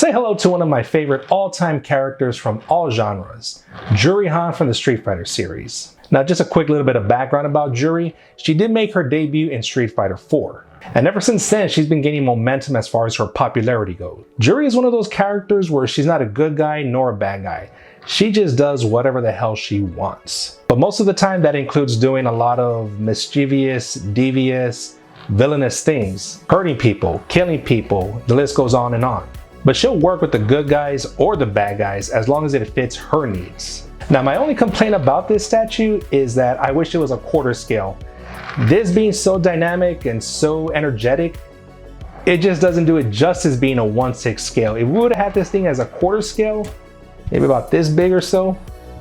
Say hello to one of my favorite all-time characters from all genres, Juri from the Street Fighter series. Now, just a quick little bit of background about Juri. She did make her debut in Street Fighter 4. And ever since then, she's been gaining momentum as far as her popularity goes. Juri is one of those characters where she's not a good guy nor a bad guy. She just does whatever the hell she wants. But most of the time, that includes doing a lot of mischievous, devious, villainous things, hurting people, killing people, the list goes on and on. But she'll work with the good guys or the bad guys as long as it fits her needs. Now, my only complaint about this statue is that I wish it was a quarter scale. This being so dynamic and so energetic, it just doesn't do it justice being a 1/6 scale. If we would have had this thing as a quarter scale, maybe about this big or so,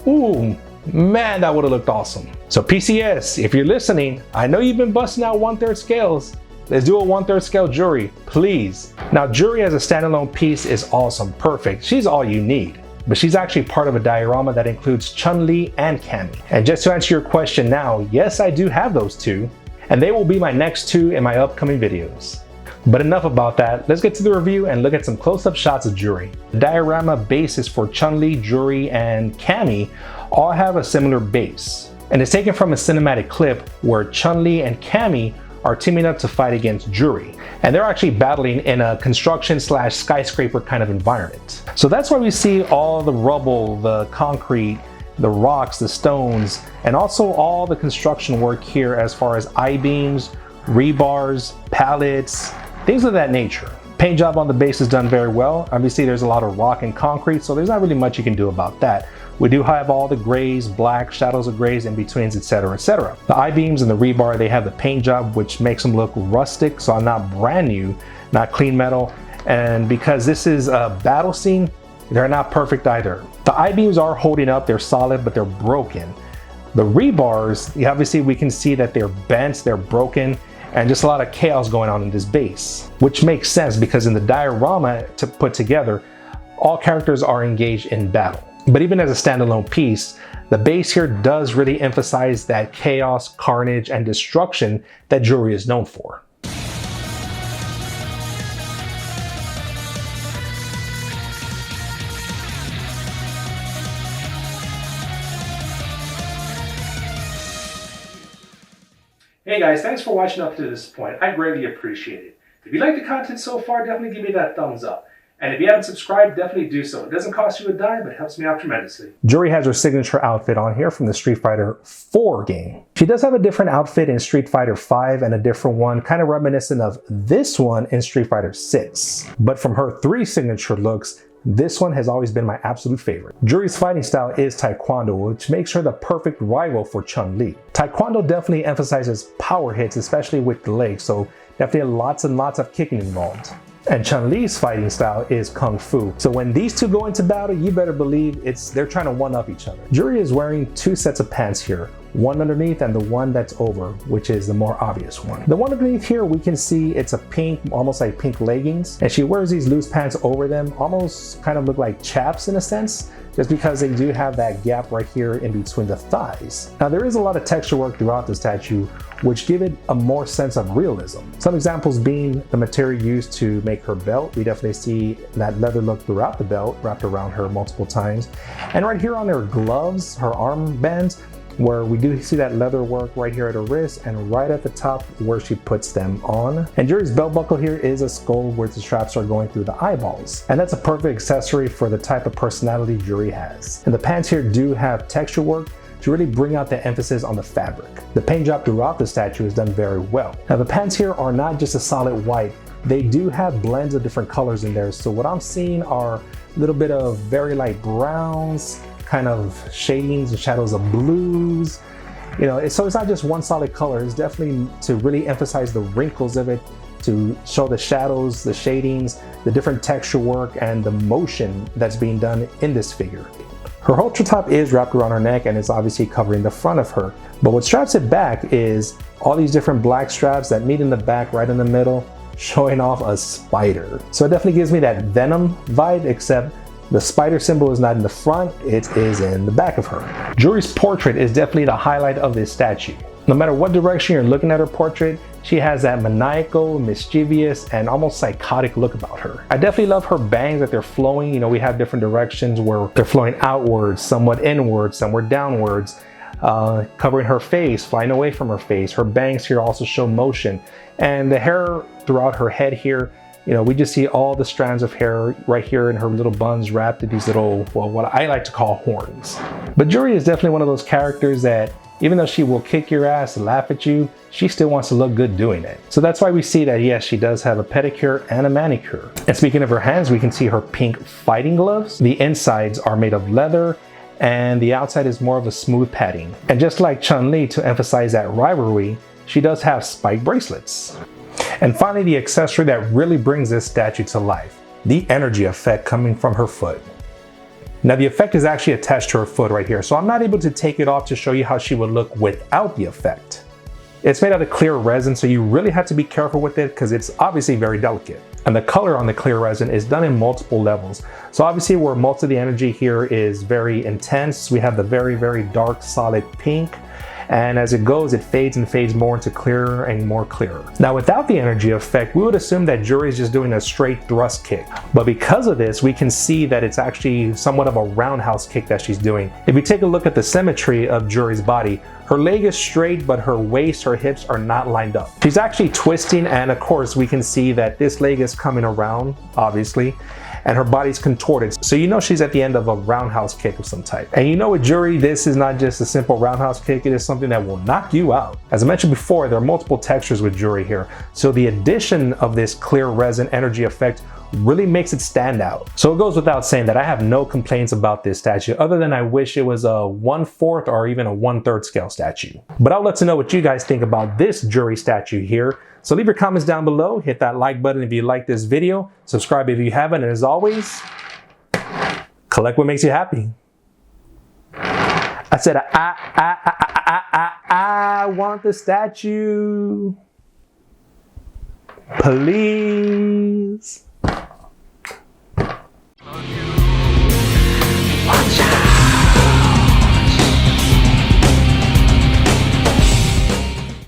ooh, man, that would have looked awesome. So PCS, if you're listening, I know you've been busting out 1/3 scales. Let's do a 1/3 scale Juri, please. Now, Juri as a standalone piece is awesome, perfect. She's all you need. But she's actually part of a diorama that includes Chun-Li and Cammy. And just to answer your question now, yes, I do have those two, and they will be my next two in my upcoming videos. But enough about that, let's get to the review and look at some close-up shots of Juri. The diorama bases for Chun-Li, Juri, and Cammy all have a similar base. And it's taken from a cinematic clip where Chun-Li and Cammy are teaming up to fight against Juri. And they're actually battling in a construction/skyscraper kind of environment. So that's why we see all the rubble, the concrete, the rocks, the stones, and also all the construction work here as far as I-beams, rebars, pallets, things of that nature. Paint job on the base is done very well. Obviously there's a lot of rock and concrete, so there's not really much you can do about that. We do have all the grays, black, shadows of grays, in-betweens, etc., etc. The I-beams and the rebar, they have the paint job, which makes them look rustic, so not brand new, not clean metal. And because this is a battle scene, they're not perfect either. The I-beams are holding up, they're solid, but they're broken. The rebars, obviously we can see that they're bent, they're broken, and just a lot of chaos going on in this base, which makes sense because in the diorama to put together, all characters are engaged in battle. But even as a standalone piece, the base here does really emphasize that chaos, carnage, and destruction that Juri is known for. Hey guys, thanks for watching up to this point. I greatly appreciate it. If you like the content so far, definitely give me that thumbs up. And if you haven't subscribed, definitely do so. It doesn't cost you a dime, but it helps me out tremendously. Juri has her signature outfit on here from the Street Fighter 4 game. She does have a different outfit in Street Fighter 5 and a different one, kind of reminiscent of this one in Street Fighter 6. But from her 3 signature looks, this one has always been my absolute favorite. Juri's fighting style is Taekwondo, which makes her the perfect rival for Chun-Li. Taekwondo definitely emphasizes power hits, especially with the legs, so definitely lots and lots of kicking involved. And Chun-Li's fighting style is Kung Fu. So when these two go into battle, you better believe they're trying to one-up each other. Juri is wearing 2 sets of pants here, one underneath and the one that's over, which is the more obvious one. The one underneath here, we can see it's a pink, almost like pink leggings, and she wears these loose pants over them, almost kind of look like chaps in a sense, just because they do have that gap right here in between the thighs. Now there is a lot of texture work throughout the statue, which give it a more sense of realism. Some examples being the material used to make her belt. We definitely see that leather look throughout the belt, wrapped around her multiple times. And right here on her gloves, her arm bands, where we do see that leather work right here at her wrist and right at the top where she puts them on. And Juri's belt buckle here is a skull where the straps are going through the eyeballs. And that's a perfect accessory for the type of personality Juri has. And the pants here do have texture work to really bring out the emphasis on the fabric. The paint job throughout the statue is done very well. Now the pants here are not just a solid white, they do have blends of different colors in there. So what I'm seeing are a little bit of very light browns, kind of shadings and shadows of blues. You know, so it's not just one solid color, it's definitely to really emphasize the wrinkles of it, to show the shadows, the shadings, the different texture work, and the motion that's being done in this figure. Her halter top is wrapped around her neck and it's obviously covering the front of her. But what straps it back is all these different black straps that meet in the back right in the middle, showing off a spider. So it definitely gives me that Venom vibe, except the spider symbol is not in the front, it is in the back of her. Juri's portrait is definitely the highlight of this statue. No matter what direction you're looking at her portrait, she has that maniacal, mischievous, and almost psychotic look about her. I definitely love her bangs that they're flowing. You know, we have different directions where they're flowing outwards, somewhat inwards, somewhere downwards, covering her face, flying away from her face. Her bangs here also show motion. And the hair throughout her head here, you know, we just see all the strands of hair right here in her little buns wrapped in these little, well, what I like to call horns. But Juri is definitely one of those characters that even though she will kick your ass and laugh at you, she still wants to look good doing it. So that's why we see that, yes, she does have a pedicure and a manicure. And speaking of her hands, we can see her pink fighting gloves. The insides are made of leather and the outside is more of a smooth padding. And just like Chun-Li, to emphasize that rivalry, she does have spike bracelets. And finally, the accessory that really brings this statue to life, the energy effect coming from her foot. Now the effect is actually attached to her foot right here, so I'm not able to take it off to show you how she would look without the effect. It's made out of clear resin, so you really have to be careful with it because it's obviously very delicate. And the color on the clear resin is done in multiple levels. So obviously where most of the energy here is very intense, we have the very, very dark solid pink. And as it goes, it fades and fades more into clearer and more clearer. Now without the energy effect, we would assume that Juri is just doing a straight thrust kick. But because of this, we can see that it's actually somewhat of a roundhouse kick that she's doing. If you take a look at the symmetry of Juri's body, her leg is straight, but her waist, her hips are not lined up. She's actually twisting, and of course we can see that this leg is coming around, obviously, and her body's contorted. So you know she's at the end of a roundhouse kick of some type. And you know with Juri, this is not just a simple roundhouse kick, it is something that will knock you out. As I mentioned before, there are multiple textures with Juri here. So the addition of this clear resin energy effect really makes it stand out. So it goes without saying that I have no complaints about this statue, other than I wish it was a 1/4 or even a 1/3 scale statue. But I'll let you know what you guys think about this Juri statue here. So leave your comments down below, hit that like button if you like this video, subscribe if you haven't, and as always, collect what makes you happy. I said I want the statue. Please.